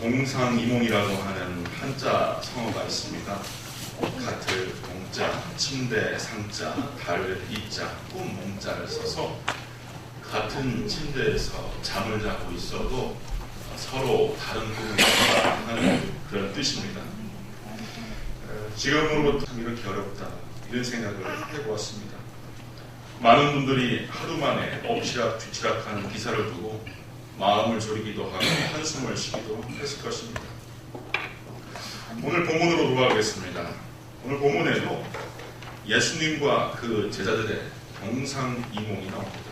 동상이몽이라고 하는 한자 성어가 있습니다. 가틀 동자, 침대 상자, 달 이자, 꿈 몽자를 써서 같은 침대에서 잠을 자고 있어도 서로 다른 꿈을 꾼다 하는 그런 뜻입니다. 지금으로부터 참 이렇게 어렵다 이런 생각을 해보았습니다. 많은 분들이 하루 만에 엎치락 뒤치락하는 기사를 두고 마음을 졸이기도 하고 한숨을 쉬기도 했을 것입니다. 오늘 본문으로 돌아가겠습니다. 오늘 본문에도 예수님과 그 제자들의 동상이몽이 나옵니다.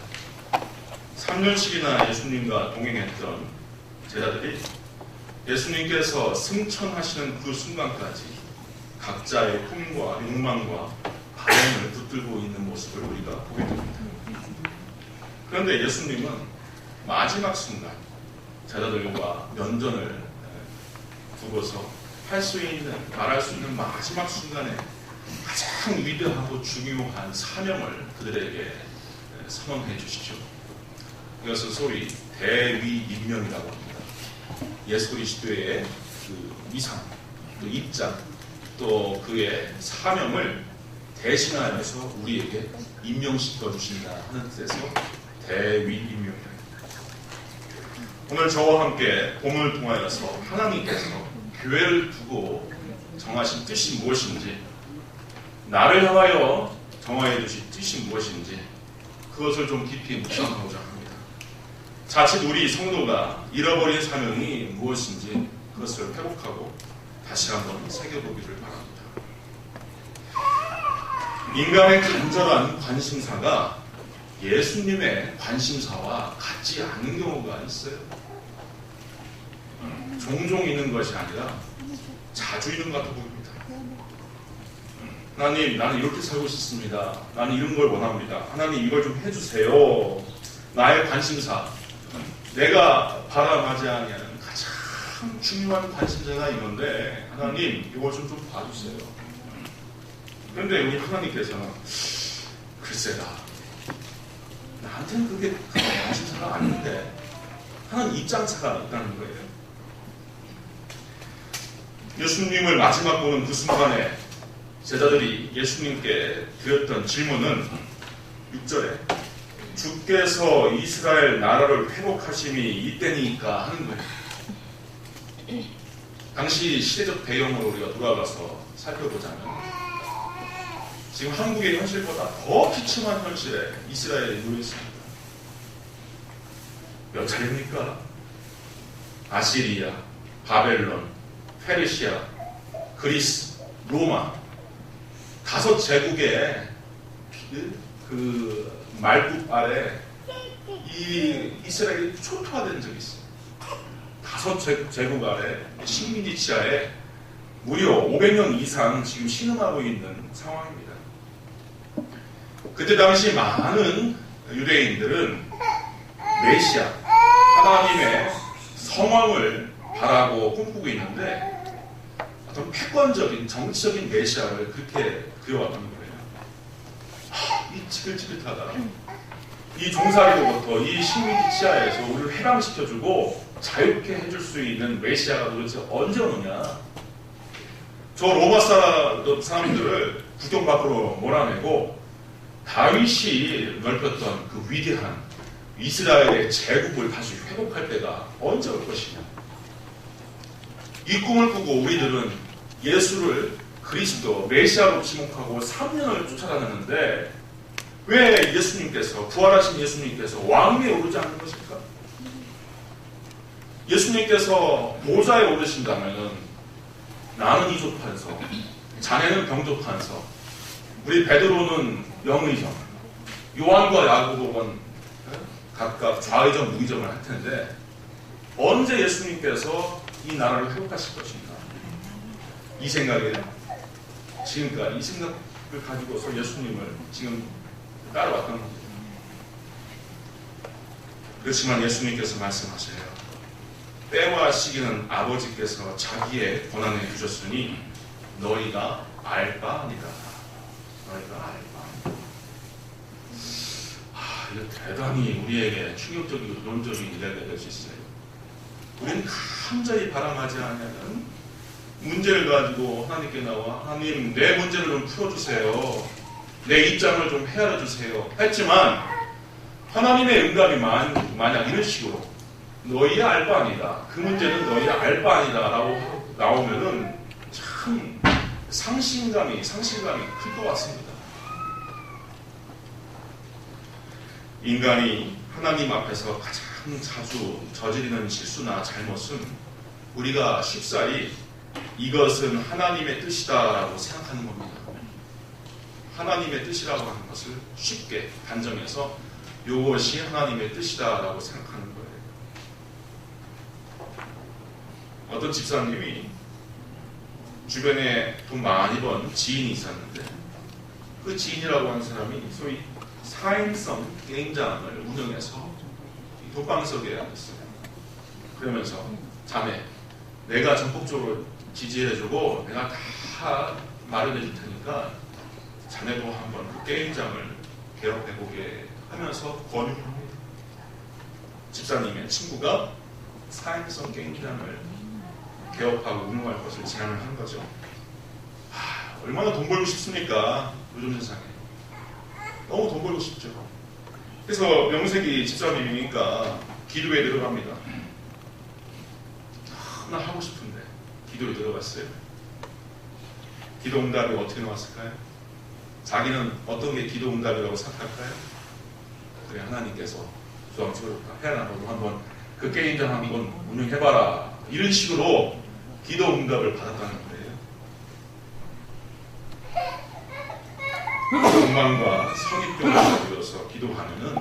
3년씩이나 예수님과 동행했던 제자들이 예수님께서 승천하시는 그 순간까지 각자의 꿈과 욕망과 바램을 붙들고 있는 모습을 우리가 보게 됩니다. 그런데 예수님은 마지막 순간 제자들과 면전을 두고서 말할 수 있는 마지막 순간에 가장 위대하고 중요한 사명을 그들에게 선언해 주시죠. 이것은 소위 대위임명이라고 합니다. 예수 그리스도의 그 위상, 또 입장, 또 그의 사명을 대신하여서 우리에게 임명시켜 주신다 하는 뜻에서 대위임명이다. 오늘 저와 함께 본문을 통하여서 하나님께서 교회를 두고 정하신 뜻이 무엇인지, 나를 향하여 정하여 두신 뜻이 무엇인지 그것을 좀 깊이 묵상하고자 합니다. 자칫 우리 성도가 잃어버린 사명이 무엇인지 그것을 회복하고 다시 한번 새겨보기를 바랍니다. 인간의 간절한 관심사가 예수님의 관심사와 같지 않은 경우가 있어요. 종종 있는 것이 아니라 자주 있는 것 같아 보입니다. 하나님, 나는 이렇게 살고 싶습니다. 나는 이런 걸 원합니다. 하나님, 이걸 좀 해주세요. 나의 관심사, 내가 바라마지 아니하는 가장 중요한 관심사가 있는데 하나님, 이걸 좀 봐주세요. 그런데 우리 하나님께서는 글쎄다, 나한테는 그게 관심사가 아닌데 하는 입장차가 있다는 거예요. 예수님을 마지막 보는 그 순간에 제자들이 예수님께 드렸던 질문은 6절에 주께서 이스라엘 나라를 회복하심이 이때니까 하는 거예요. 당시 시대적 배경으로 우리가 돌아가서 살펴보자면 지금 한국의 현실보다 더 비참한 현실에 이스라엘이 놓여 있습니다. 몇 차례입니까? 아시리아, 바벨론, 페르시아, 그리스, 로마 5제국의 그 말국 아래 이 이스라엘이 초토화된 적이 있어요. 5제국 아래 식민지 치하에 무려 500년 이상 지금 신음하고 있는 상황입니다. 그때 당시 많은 유대인들은 메시아, 하나님의 성왕을 바라고 꿈꾸고 있는데 어떤 패권적인 정치적인 메시아를 그렇게 그려왔던 거예요. 이 지긋지긋하다. 이 종살이로부터 이 식민지 치하에서 우리를 해방시켜주고 자유케 해줄 수 있는 메시아가 도대체 언제 오느냐. 저 로마 사람들을 국경 밖으로 몰아내고 다윗이 넓혔던 그 위대한 이스라엘의 제국을 다시 회복할 때가 언제 올 것이냐. 이 꿈을 꾸고 우리들은 예수를 그리스도 메시아로 지목하고 3년을 쫓아다녔는데 왜 예수님께서, 부활하신 예수님께서 왕위에 오르지 않는 것일까? 예수님께서 보좌에 오르신다면 나는 이조판서, 자네는 병조판서, 우리 베드로는 영의정, 요한과 야고보는 각각 좌의정, 우의정을 할 텐데 언제 예수님께서 이 나라를 회복하실 것인가? 이 생각에 지금까지 이 생각을 가지고서 예수님을 지금 따라왔던 겁니다. 그렇지만 예수님께서 말씀하세요. 때와 시기는 아버지께서 자기의 권한에 주셨으니 너희가 알 바 아니다. 너희가 알 바 아니다. 이거 대단히 우리에게 충격적이고 도전적인 이야기가 될 수 있어요. 우리는 간절히 바람하지 않냐면 문제를 가지고 하나님께 나와 하나님 내 문제를 좀 풀어주세요. 내 입장을 좀 헤아려주세요. 했지만 하나님의 응답이 만약 이런 식으로 너희야 알 바 아니다. 그 문제는 너희야 알 바 아니다 라고 나오면은 참 상실감이 클 것 같습니다. 인간이 하나님 앞에서 가장 자주 저지르는 실수나 잘못은 우리가 쉽사리 이것은 하나님의 뜻이다라고 생각하는 겁니다. 하나님의 뜻이라고 하는 것을 쉽게 단정해서 이것이 하나님의 뜻이다라고 생각하는 거예요. 어떤 집사님이 주변에 돈 많이 번 지인이 있었는데 그 지인이라고 하는 사람이 소위 사행성 게임장을 운영해서 돈방석에 앉았어요. 그러면서 자네 내가 전폭적으로 지지해주고 내가 다 마련해줄 테니까 자네도 한번 그 게임장을 개업해보게 하면서 권유를 합니다. 집사님의 친구가 사행성 게임장을 개업하고 운영할 것을 제안을 한 거죠. 얼마나 돈 벌고 싶습니까? 요즘 세상에. 너무 돈 벌고 싶죠. 그래서 명색이 집사님이니까 기도에 들어갑니다. 나 하고 싶은데 기도에 들어갔어요. 기도 응답이 어떻게 나왔을까요? 자기는 어떤 게 기도 응답이라고 생각할까요? 그래 하나님께서 주황치고 해안하고 한번 그 게임장 한번 운영해봐라 이런 식으로 기도 응답을 받았다는 거예요. 욕망과 성입병을 가지고서 기도하면은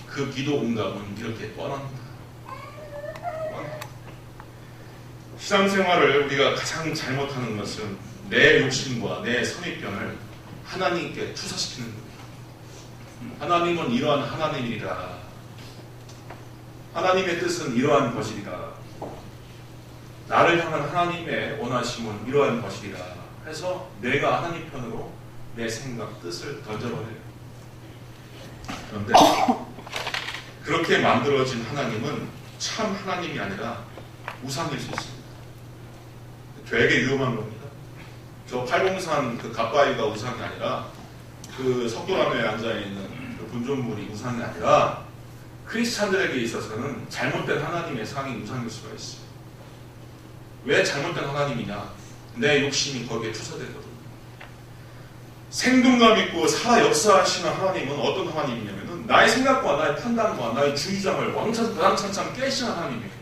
그 기도 응답은 이렇게 뻔합니다. 신앙생활을 우리가 가장 잘못하는 것은 내 욕심과 내 선입견을 하나님께 투사시키는 겁니다. 하나님은 이러한 하나님이라. 하나님의 뜻은 이러한 것이리라. 나를 향한 하나님의 원하심은 이러한 것이리라 해서 내가 하나님 편으로 내 생각, 뜻을 던져버려요. 그런데 그렇게 만들어진 하나님은 참 하나님이 아니라 우상일 수 있습니다. 되게 위험한 겁니다. 저 팔공산 그 갓바위가 우상이 아니라 그 석도나무에 앉아있는 그 분존물이 우상이 아니라 크리스찬들에게 있어서는 잘못된 하나님의 상이 우상일 수가 있어요. 왜 잘못된 하나님이냐? 내 욕심이 거기에 투사되거든요. 생동감 있고 살아 역사하시는 하나님은 어떤 하나님이냐면 나의 생각과 나의 판단과 나의 주의장을 왕창 깨시는 하나님이에요.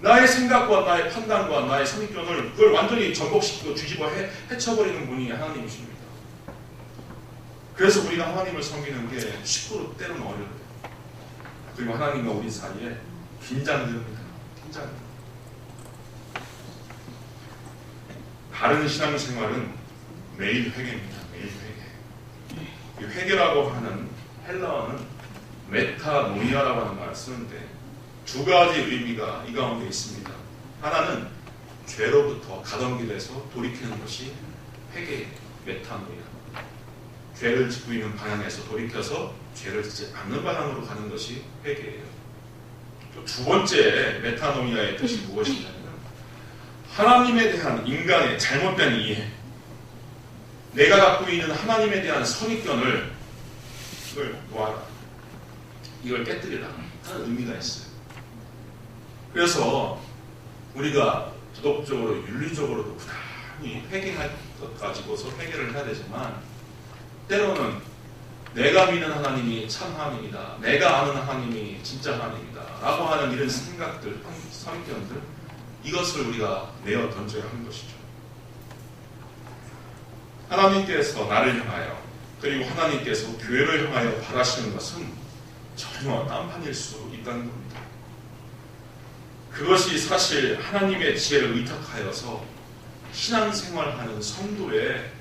나의 생각과 나의 판단과 나의 선입견을 그걸 완전히 전복시키고 뒤집어 헤쳐버리는 분이 하나님이십니다. 그래서 우리가 하나님을 섬기는 게 쉽고 때로는 어려워요. 그리고 하나님과 우리 사이에 긴장됩니다. 긴장됩니다. 바른 신앙생활은 매일 회개입니다. 매일 회개. 이 회개라고 하는 헬라어는 메타노이아라고 하는 말을 쓰는데 두 가지 의미가 이 가운데 있습니다. 하나는 죄로부터 가던 길에서 돌이키는 것이 회개예요. 메타노이아. 죄를 짓고 있는 방향에서 돌이켜서 죄를 짓지 않는 방향으로 가는 것이 회개예요. 또 두 번째 메타노이아의 뜻이 무엇이냐면 하나님에 대한 인간의 잘못된 이해, 내가 갖고 있는 하나님에 대한 선입견을 이걸 놓아라, 이걸 깨뜨리라 하는 의미가 있어요. 그래서 우리가 도덕적으로 윤리적으로도 부단히 회개할 것 가지고서 회개를 해야 되지만 때로는 내가 믿는 하나님이 참 하나님이다, 내가 아는 하나님이 진짜 하나님이다 라고 하는 이런 생각들, 선입견들, 이것을 우리가 내어 던져야 하는 것이죠. 하나님께서 나를 향하여 그리고 하나님께서 교회를 향하여 바라시는 것은 전혀 딴판일 수 있다는 겁니다. 그것이 사실 하나님의 지혜를 의탁하여서 신앙생활하는 성도의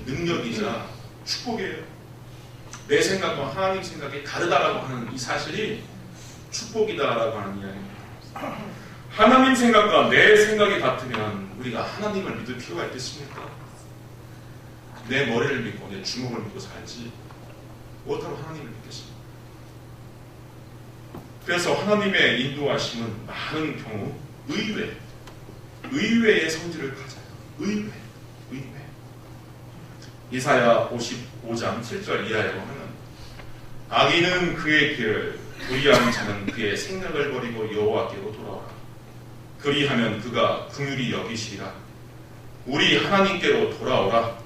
능력이자 축복이에요. 내 생각과 하나님 생각이 다르다라고 하는 이 사실이 축복이다라고 하는 이야기입니다. 하나님 생각과 내 생각이 같으면 우리가 하나님을 믿을 필요가 있겠습니까? 내 머리를 믿고 내 주먹을 믿고 살지 못하고 하나님을 믿겠습니다. 그래서 하나님의 인도하심은 많은 경우 의외의 성질을 가져요. 의외. 이사야 55장 7절 이하에 보면 악인은 그의 길을, 불의한 자는 그의 생각을 버리고 여호와께로 돌아오라. 그리하면 그가 긍휼히 여기시리라. 우리 하나님께로 돌아오라.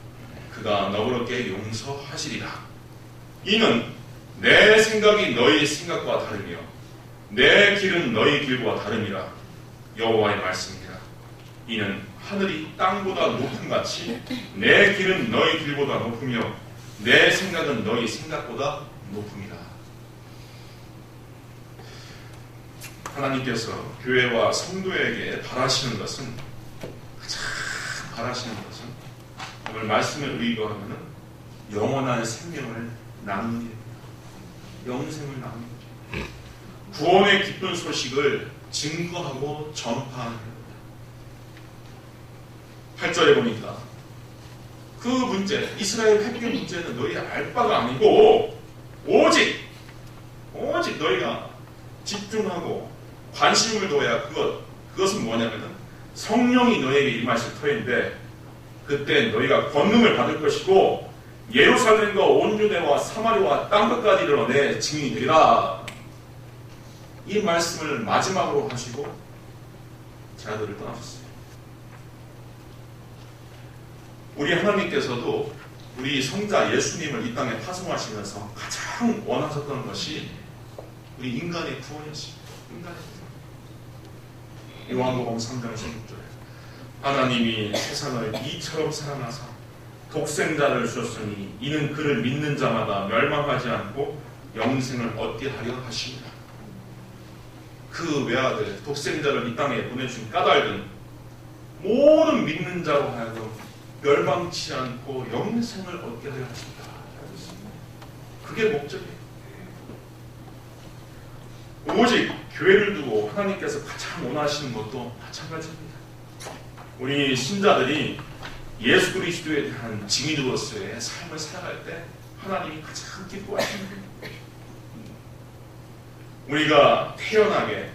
그가 너그럽게 용서하시리라. 이는 내 생각이 너희 생각과 다르며 내 길은 너희 길과 다름이라. 여호와의 말씀이라. 이는 하늘이 땅보다 높음 같이 내 길은 너희 길보다 높으며 내 생각은 너희 생각보다 높음이라. 하나님께서 교회와 성도에게 바라시는 것은, 가장 바라시는 것은 오늘 말씀을 의거하면 영원한 생명을 나누는 일입니다. 영생을 나누는 일. 구원의 기쁜 소식을 증거하고 전파하는 일. 8절에 보니까 그 문제, 이스라엘 회개 문제는 너희 알 바가 아니고 오직 너희가 집중하고 관심을 둬야 그것은 뭐냐면은 성령이 너희에게 임하실 터인데 그때 너희가 권능을 받을 것이고 예루살렘과 온 유대와 사마리아와 땅끝까지 이르러 내 증인이 되리라. 이 말씀을 마지막으로 하시고 제자들을 떠나셨어요. 우리 하나님께서도 우리 성자 예수님을 이 땅에 파송하시면서 가장 원하셨던 것이 우리 인간의 구원이었습니다. 인간의 구원. 요한복음 3장 16절에 하나님이 세상을 이처럼 사랑하사 독생자를 주셨으니 이는 그를 믿는 자마다 멸망하지 않고 영생을 얻게 하려 하십니다. 그 외아들 독생자를 이 땅에 보내주신 까닭은 모든 믿는 자로 하여금 멸망치 않고 영생을 얻게 하려 하십니다. 그게 목적이에요. 오직 교회를 두고 하나님께서 가장 원하시는 것도 마찬가지입니다. 우리 신자들이 예수 그리스도에 대한 증인으로서의 삶을 살아갈 때 하나님이 가장 기뻐하시는 거예요. 우리가 태연하게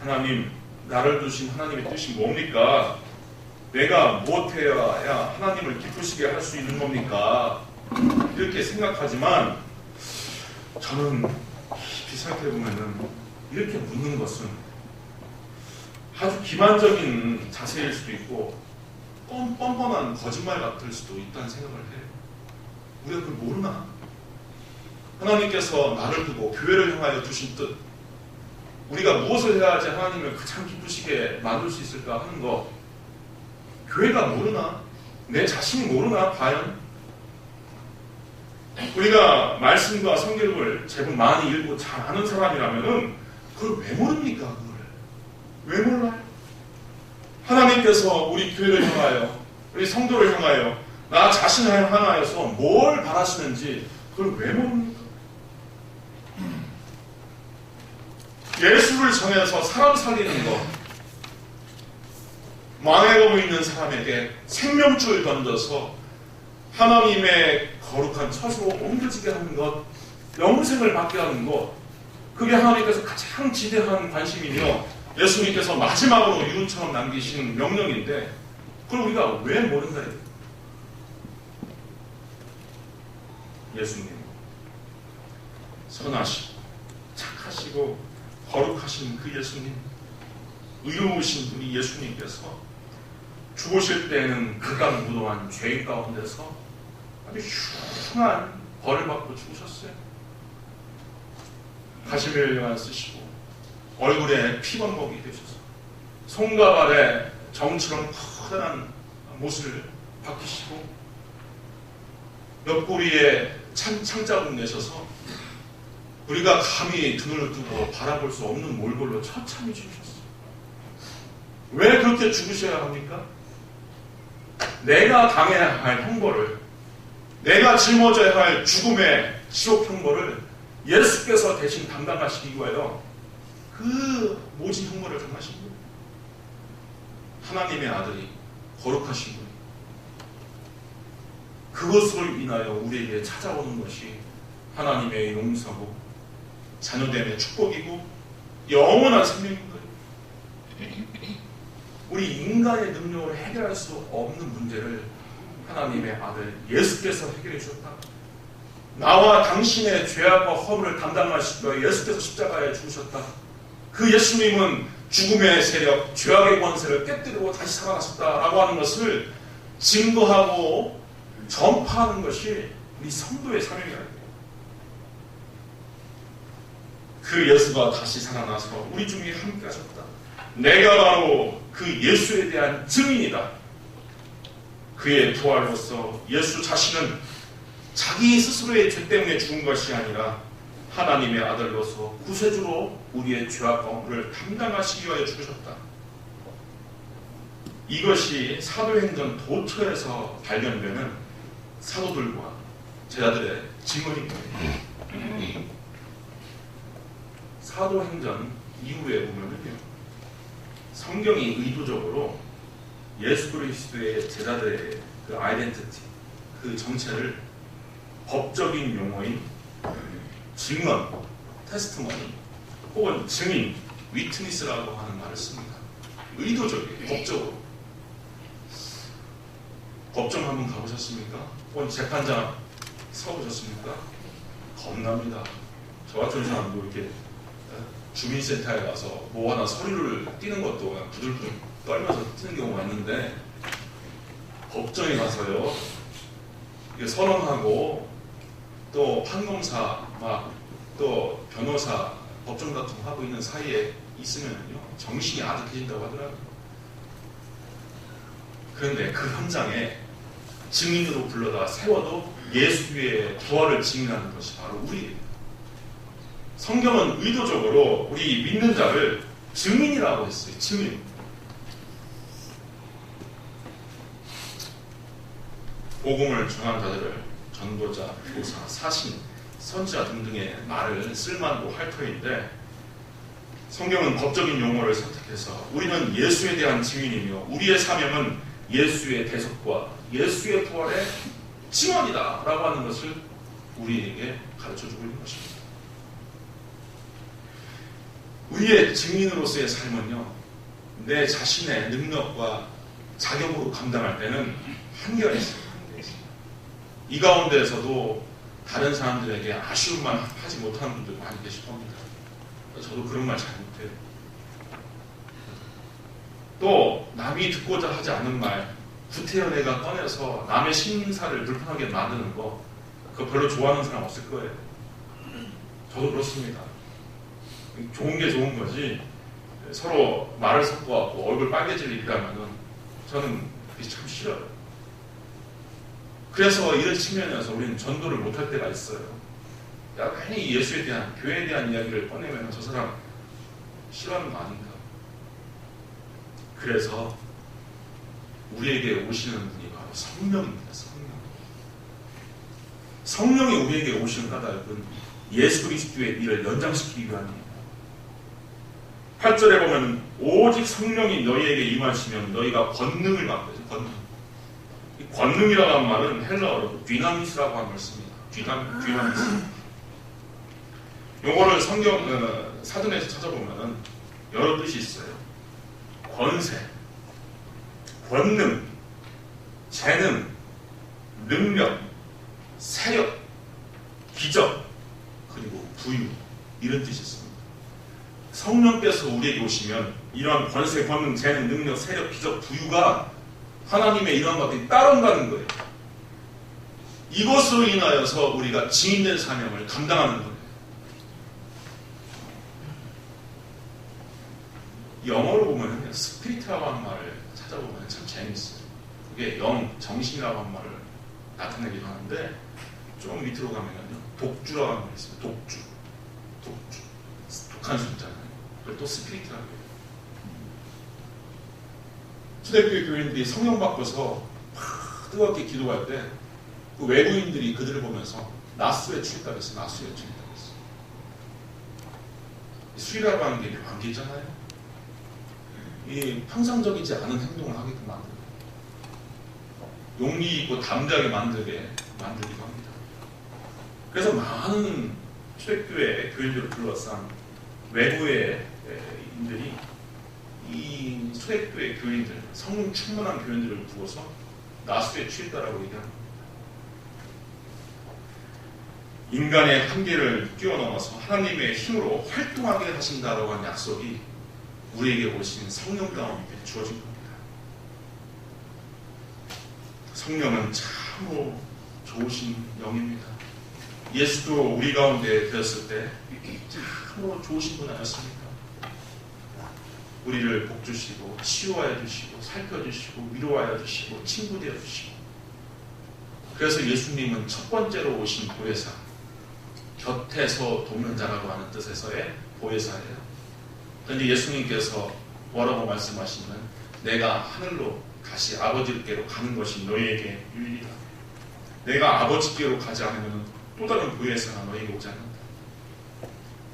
하나님, 나를 두신 하나님의 뜻이 뭡니까? 내가 무엇해야 하나님을 기쁘시게 할 수 있는 겁니까? 이렇게 생각하지만 저는 깊이 생각해보면 이렇게 묻는 것은 아주 기만적인 자세일 수도 있고 뻔뻔한 거짓말 같을 수도 있다는 생각을 해요. 우리가 그걸 모르나? 하나님께서 나를 두고 교회를 향하여 두신 뜻, 우리가 무엇을 해야지 하나님을 가장 기쁘시게 만들 수 있을까 하는 거, 교회가 모르나? 내 자신이 모르나? 과연? 우리가 말씀과 성경을 제법 많이 읽고 잘 아는 사람이라면은 그걸 왜 모릅니까? 그걸 왜 몰라요? 하나님께서 우리 교회를 향하여, 우리 성도를 향하여, 나 자신을 향하여서 뭘 바라시는지 그걸 왜 모릅니까? 예수를 전해서 사람 살리는 것, 망해가고 있는 사람에게 생명줄 던져서 하나님의 거룩한 처소로 옮겨지게 하는 것, 영생을 받게 하는 것, 그게 하나님께서 가장 지대한 관심이며 예수님께서 마지막으로 유언처럼 남기신 명령인데 그걸 우리가 왜 모른다? 예수님, 선하시고 착하시고 거룩하신 그 예수님, 의로우신 우리 예수님께서 죽으실 때에는 극악무도한 죄인 가운데서 아주 흉한 벌을 받고 죽으셨어요. 가시멜령을 쓰시고 얼굴에 피범벅이 되셔서 손과 발에 정처럼 커다란 못을 박히시고 옆구리에 창자국 내셔서 우리가 감히 등을 두고 바라볼 수 없는 몰골로 처참히 죽으셨어요. 왜 그렇게 죽으셔야 합니까? 내가 당해야 할 형벌을, 내가 짊어져야 할 죽음의 지옥 형벌을 예수께서 대신 담당하시기 위하여 그 모진 형벌을 당하신 거예요. 하나님의 아들이, 거룩하신 분, 그것으로 인하여 우리에게 찾아오는 것이 하나님의 용서고 자녀됨의 축복이고 영원한 생명인 거예요. 우리 인간의 능력으로 해결할 수 없는 문제를 하나님의 아들 예수께서 해결해 주셨다. 나와 당신의 죄악과 허물을 담당하시고 예수께서 십자가에 죽으셨다. 그 예수님은 죽음의 세력, 죄악의 권세를 깨뜨리고 다시 살아나셨다라고 하는 것을 증거하고 전파하는 것이 우리 성도의 사명이라는 거예요. 그 예수가 다시 살아나서 우리 중에 함께 하셨다. 내가 바로 그 예수에 대한 증인이다. 그의 부활로서 예수 자신은 자기 스스로의 죄 때문에 죽은 것이 아니라 하나님의 아들로서 구세주로 우리의 죄와 허물을 담당하시기 위하여 죽으셨다. 이것이 사도행전 도처에서 발견되는 사도들과 제자들의 증언인 거예요. 사도행전 이후에 보면은요, 성경이 의도적으로 예수 그리스도의 제자들의 그 아이덴티티, 그 정체를 법적인 용어인 증언, 테스트머니 혹은 증인, 위트니스라고 하는 말을 씁니다. 의도적이에요. 법적으로. 법정 한번 가보셨습니까? 혹은 재판장 서보셨습니까? 겁납니다. 저 같은 사람도 이렇게 주민센터에 가서 뭐 하나 서류를 띄는 것도 그냥 부들부들 떨면서 띄는 경우가 있는데, 법정에 가서요, 선언하고 또 판검사 또 변호사 법정 다툼 하고 있는 사이에 있으면요 정신이 아득해진다고 하더라고요. 그런데 그 현장에 증인으로 불러다 세워도 예수의 부활을 증인하는 것이 바로 우리예요. 성경은 의도적으로 우리 믿는 자를 증인이라고 했어요. 증인. 복음을 전한 자들을 전도자, 교사, 사신, 선지자 등등의 말을 쓸만도 할 터인데, 성경은 법적인 용어를 선택해서 우리는 예수에 대한 증인이며 우리의 사명은 예수의 대속과 예수의 부활의 증언이다 라고 하는 것을 우리에게 가르쳐주고 있는 것입니다. 우리의 증인으로서의 삶은요, 내 자신의 능력과 자격으로 감당할 때는 한계가 있어요. 이 가운데에서도 다른 사람들에게 아쉬움만 하지 못하는 분들 많이 계실 겁니다. 저도 그런 말 잘 못해요. 또 남이 듣고자 하지 않는 말, 구태여 내가 꺼내서 남의 심사를 불편하게 만드는 거, 그거 별로 좋아하는 사람 없을 거예요. 저도 그렇습니다. 좋은 게 좋은 거지, 서로 말을 섞어갖고 얼굴 빨개질 일이라면은 저는 그게 참 싫어요. 그래서 이런 측면에서 우리는 전도를 못할 때가 있어요. 야, 괜히 예수에 대한, 교회에 대한 이야기를 꺼내면 저 사람 싫어하는 거 아닌가. 그래서 우리에게 오시는 분이 바로 성령입니다. 성령이 우리에게 오시는 까닭은 예수 그리스도의 일을 연장시키기 위함입니다. 8절에 보면 오직 성령이 너희에게 임하시면 너희가 권능을 받게 되죠. 권능. 권능이라고 하는 말은 헬라어로 디나미스라고 하는 걸 씁니다. 디나미스. 요거를 성경 사전에서 찾아보면 여러 뜻이 있어요. 권세, 권능, 재능, 능력, 세력, 기적, 그리고 부유, 이런 뜻이 있습니다. 성령께서 우리에게 오시면 이러한 권세, 권능, 재능, 능력, 세력, 기적, 부유가 하나님의 이러한 것들이 따라온다는 거예요. 이것으로 인하여서 우리가 증인된 사명을 감당하는 거예요. 영어로 보면 스피리트라고 하는 말을 찾아보면 참 재밌어요. 그게 정신이라고 하는 말을 나타내기도 하는데, 좀 밑으로 가면요, 독주라고 하는 말이 있어요. 독주. 독한 숫자잖아요. 그걸 또 스피리트라고 해요. 초대교회 교인들이 성령 받고서 뜨겁게 기도할 때 그 외부인들이 그들을 보면서 나수에 취했다고 했어요. 나수에 취했다고 했어요. 수리라고 하는 게 묘한 게 있잖아요. 이 평상적이지 않은 행동을 하게끔 만들어요. 용기 있고 담대하게 만들기도 합니다. 그래서 많은 초대교회 교인들을 둘러싼 외부의 인들이 이 초대교회 교인들, 성령 충만한 교인들을 두고서 나수에 취했다라고 얘기합니다. 인간의 한계를 뛰어넘어서 하나님의 힘으로 활동하게 하신다라고 하는 약속이 우리에게 오신 성령 가운데 주어진 겁니다. 성령은 참으로 좋으신 영입니다. 예수도 우리 가운데 되었을 때 참으로 좋으신 분 아니었습니까? 우리를 복주시고 치유하여 주시고 살펴주시고 위로하여 주시고 친구되어 주시고, 그래서 예수님은 첫 번째로 오신 보혜사, 곁에서 돕는 자라고 하는 뜻에서의 보혜사예요. 그런데 예수님께서 뭐라고 말씀하시면 내가 하늘로 다시 아버지께로 가는 것이 너희에게 유일이다. 내가 아버지께로 가지 않으면 또 다른 보혜사가 너희에게 오지 않는다.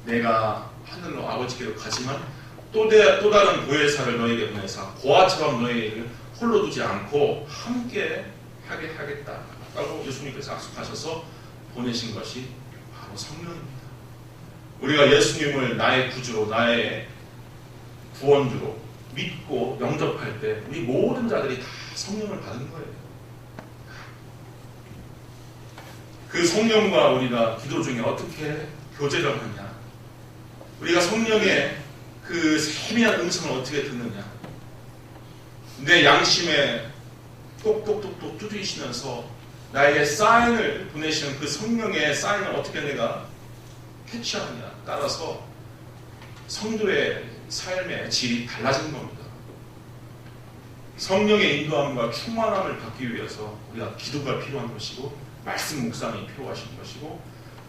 내가 하늘로 아버지께로 가지만 또 다른 보혜사를 너희에게 보내사 고아처럼 너희를 홀로 두지 않고 함께 하게 하겠다라고 예수님께서 약속하셔서 보내신 것이 바로 성령입니다. 우리가 예수님을 나의 구주로, 나의 구원주로 믿고 영접할 때 우리 모든 자들이 다 성령을 받은 거예요. 그 성령과 우리가 기도 중에 어떻게 교제를 하느냐, 우리가 성령의 그 세미한 음성을 어떻게 듣느냐, 내 양심에 똑똑똑똑 두드리시면서 나에게 사인을 보내시는 그 성령의 사인을 어떻게 내가 캐치하느냐 따라서 성도의 삶의 질이 달라지는 겁니다. 성령의 인도함과 충만함을 받기 위해서 우리가 기도가 필요한 것이고 말씀 묵상이 필요하신 것이고,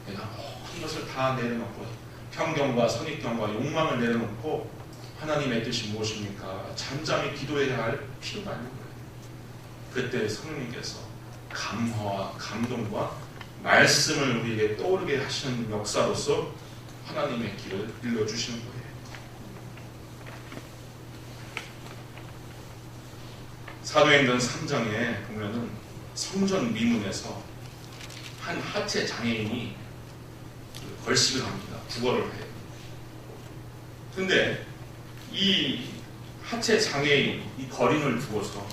내가 모든 것을 다 내려놓고 편견과 선입견과 욕망을 내려놓고 하나님의 뜻이 무엇입니까? 잠잠히 기도해야 할 필요가 있는 거예요. 그때 성령님께서 감화와 감동과 말씀을 우리에게 떠오르게 하시는 역사로서 하나님의 길을 일러주시는 거예요. 사도행전 3장에 보면은 성전 미문에서 한 하체 장애인이 걸식을 합니다. 구걸을 해요. 근데 이 하체 장애인, 이 거린을 두고서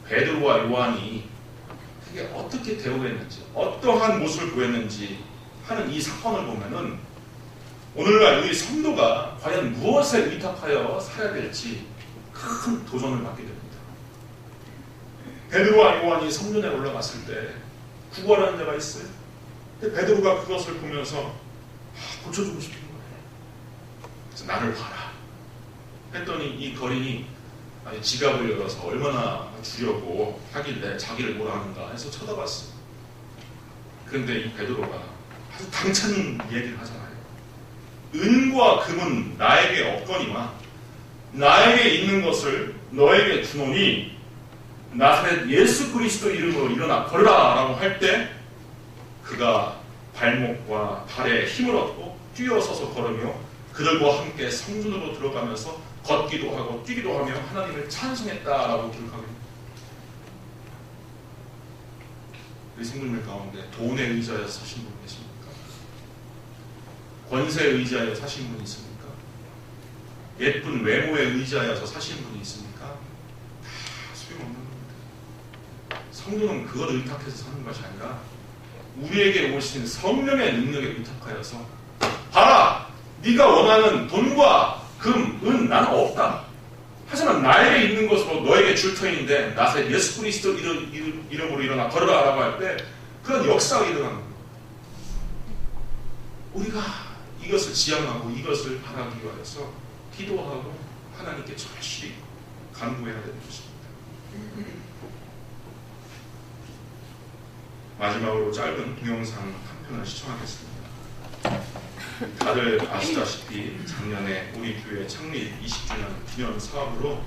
베드로와 요한이 그게 어떻게 대우했는지, 어떠한 모습을 보였는지 하는 이 사건을 보면은 오늘날 우리 성도가 과연 무엇에 의탁하여 살아야 될지 큰 도전을 받게 됩니다. 베드로와 요한이 성전에 올라갔을 때 구걸하는 자가 있어요. 근데 베드로가 그것을 보면서 고쳐주고 싶은 거예요. 그래서 나를 봐라 했더니 이 거린이 지갑을 열어서 얼마나 주려고 하길래 자기를 뭐라 하는가 해서 쳐다봤어요. 그런데 이 베드로가 아주 당찬 얘기를 하잖아요. 은과 금은 나에게 없거니와 나에게 있는 것을 너에게 주노니 나사렛 예수 그리스도 이름으로 일어나 걸으라 라고 할 때 그가 발목과 발에 힘을 얻고 뛰어서서 걸으며 그들과 함께 성전으로 들어가면서 걷기도 하고 뛰기도 하며 하나님을 찬송했다라고 기록합니다. 우리 성도님들 가운데 돈에 의지하여 사신 분 계십니까? 권세에 의지하여 사신 분이 있습니까? 예쁜 외모에 의지하여서 사신 분이 있습니까? 다 소용없는 겁니다. 성도는 그걸 의탁해서 사는 것이 아니라 우리에게 오신 성령의 능력에 의탁하여서 봐라! 네가 원하는 돈과 금, 은 나는 없다. 하지만 나에게 있는 것으로 너에게 줄 터인데 나사렛 예수 그리스도 이름으로 일어나 걸어라 라고 할 때 그런 역사가 일어나는 겁니다. 우리가 이것을 지향하고 이것을 바라기 위해서 기도하고 하나님께 절실히 간구해야 되는 것입니다. 마지막으로 짧은 동영상 한 편을 시청하겠습니다. 다들 아시다시피 작년에 우리 교회 창립 20주년 기념 사업으로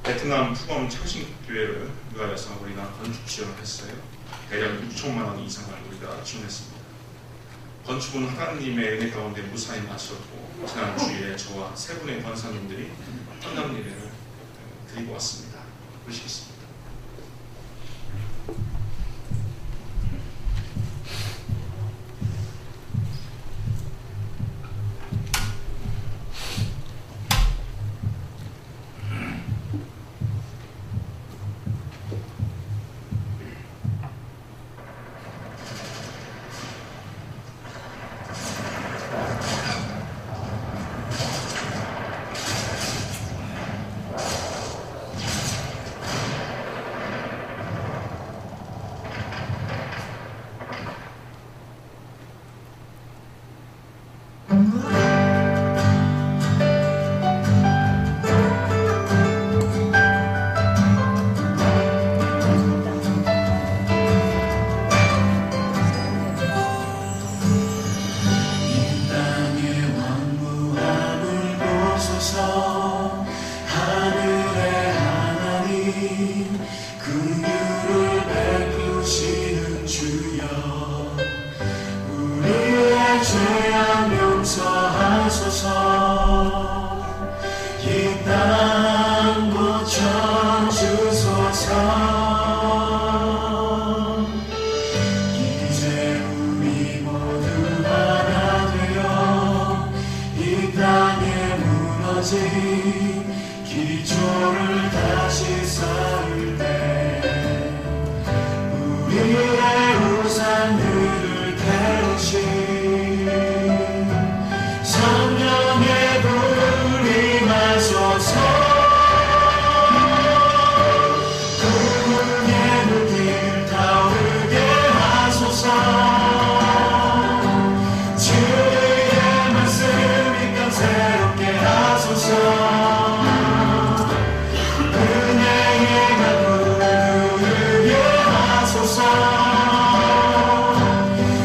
베트남 푸검 창신교회를 위하여서 우리가 건축 지원을 했어요. 대략 6천만 원 이상을 우리가 지원했습니다. 건축은 하나님의 은혜 가운데 무사히 마쳤고 지난주에 저와 세 분의 권사님들이 헌납 예배를 드리고 왔습니다. 보시겠습니다. 무너진 기초를 다시 쌓을 때 우리의 우상들을 태우신 성령의 불이 마소서 구원의 불길 타오르게 하소서 주의 말씀이 감새롭게 하소서 은혜의 강물 흐르게 하소서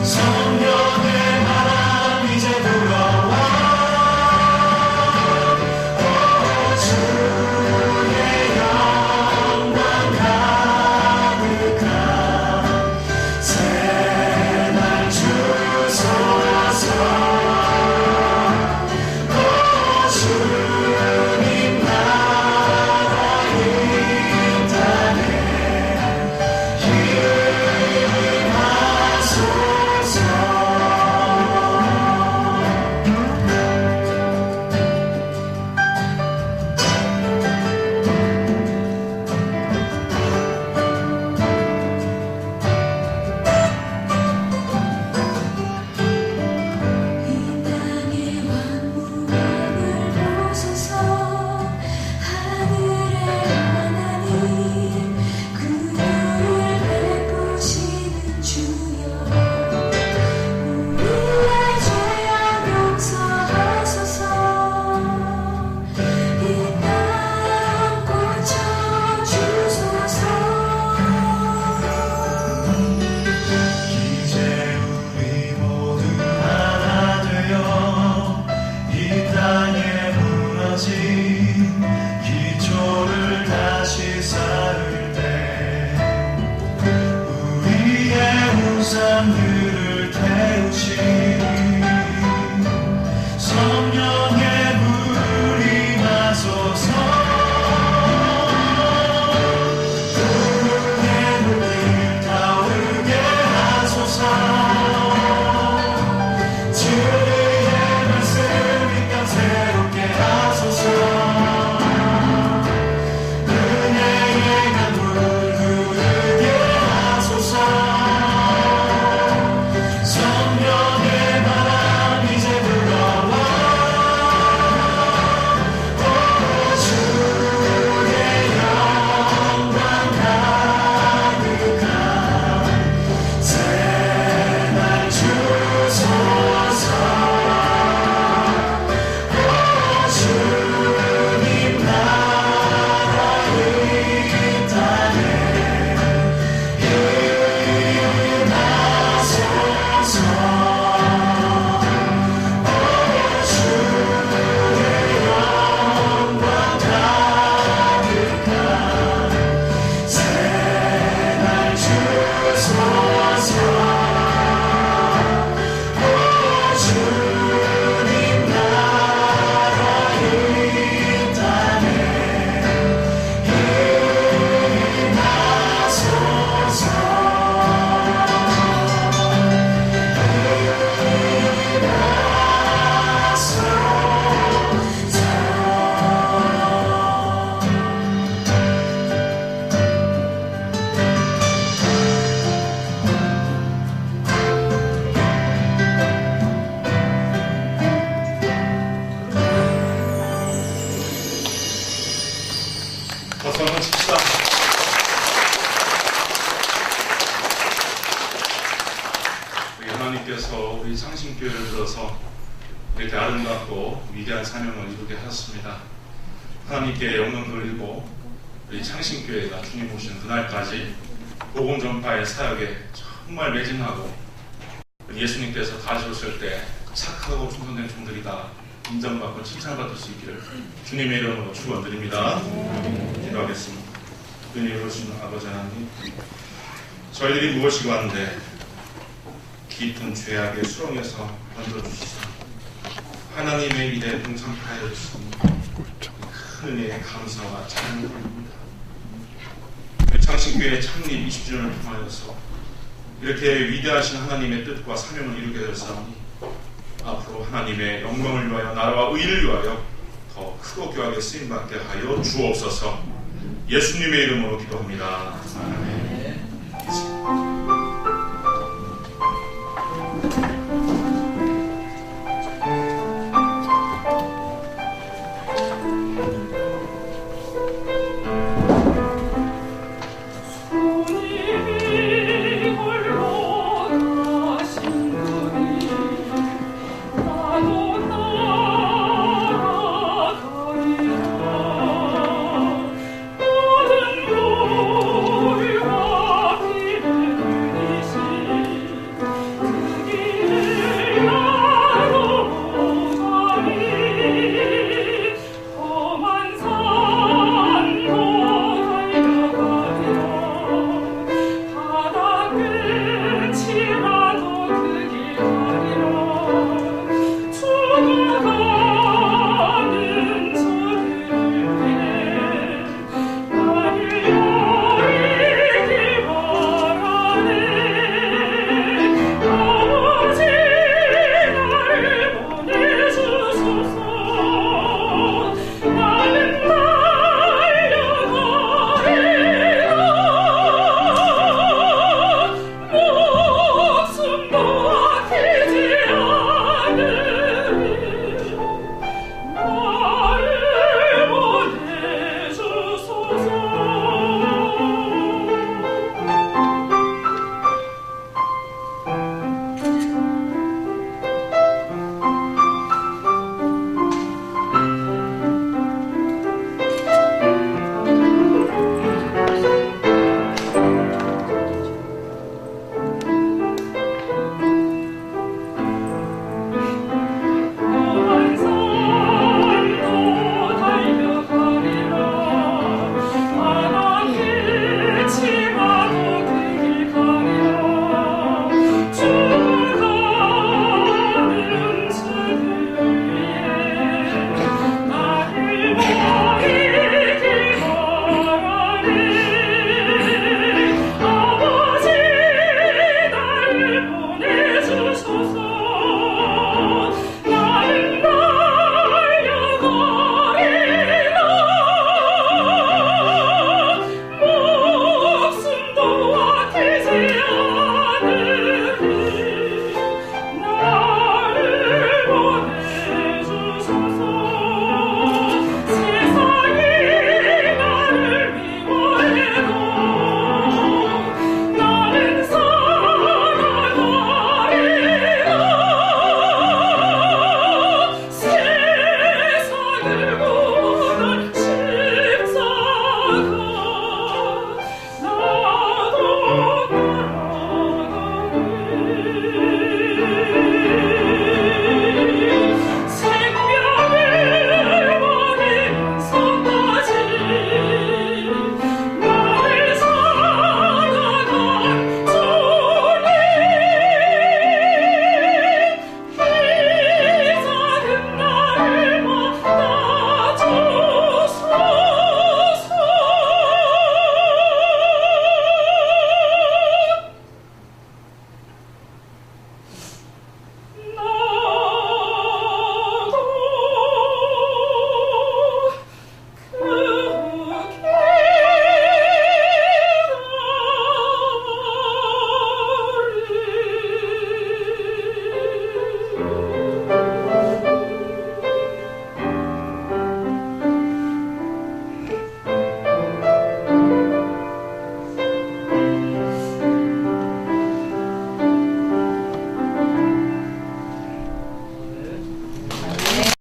성령의 바람 이제 불어와 주의 영광 가득한 새날 주소서 주님 나라 이 땅에 임하소서 이 땅의 왕국을 보소서 하늘의 하나님 긍휼을 베푸시는 주여 우리의 죄악 용서하소서 이 땅 고쳐주소서 이제 우리 모두 하나 되어 이 땅에 무너진 기초를 다시 쌓을 때 우리의 우상들을 태우신 성령의 불이 마소서 구원의 불길 타오르게 하소서 주의 말씀이 감새롭게 하소서 은혜의 강물 흐르게 하소서 성령의 바람 이제 불어와 주의 영광 가득한 새날 주소서 주님 나라 이 땅에 임하소서 주의 영광 가득한 새날 주소서 주님 나라 이 땅에 박수 한번 칩시다. 우리 하나님께서 우리 창신교회를 들어서 이렇게 아름답고 위대한 사명을 이루게 하셨습니다. 하나님께 영광 돌리고 우리 창신교회가 주님 오시는 그날까지 복음 전파의 사역에 정말 매진하고 예수님께서 다시 오실 때 착하고 충성된 종들이다 인정받고 칭찬받을 수 있기를 주님의 이름으로 축원드립니다. 기도하겠습니다. 은혜 이루신 아버지 하나님, 저희들이 무엇이 왔는데 깊은 죄악의 수렁에서 건져주시사 하나님의 일에 동참하여 주시니 큰 은혜의 감사와 찬양을 드립니다. 창신교회 창립 20주년을 통하여서 이렇게 위대하신 하나님의 뜻과 사명을 이루게 될 사람이 앞으로 하나님의 영광을 위하여 나라와 의를 위하여 더 크고 귀하게 쓰임받게 하여 주옵소서. 예수님의 이름으로 기도합니다.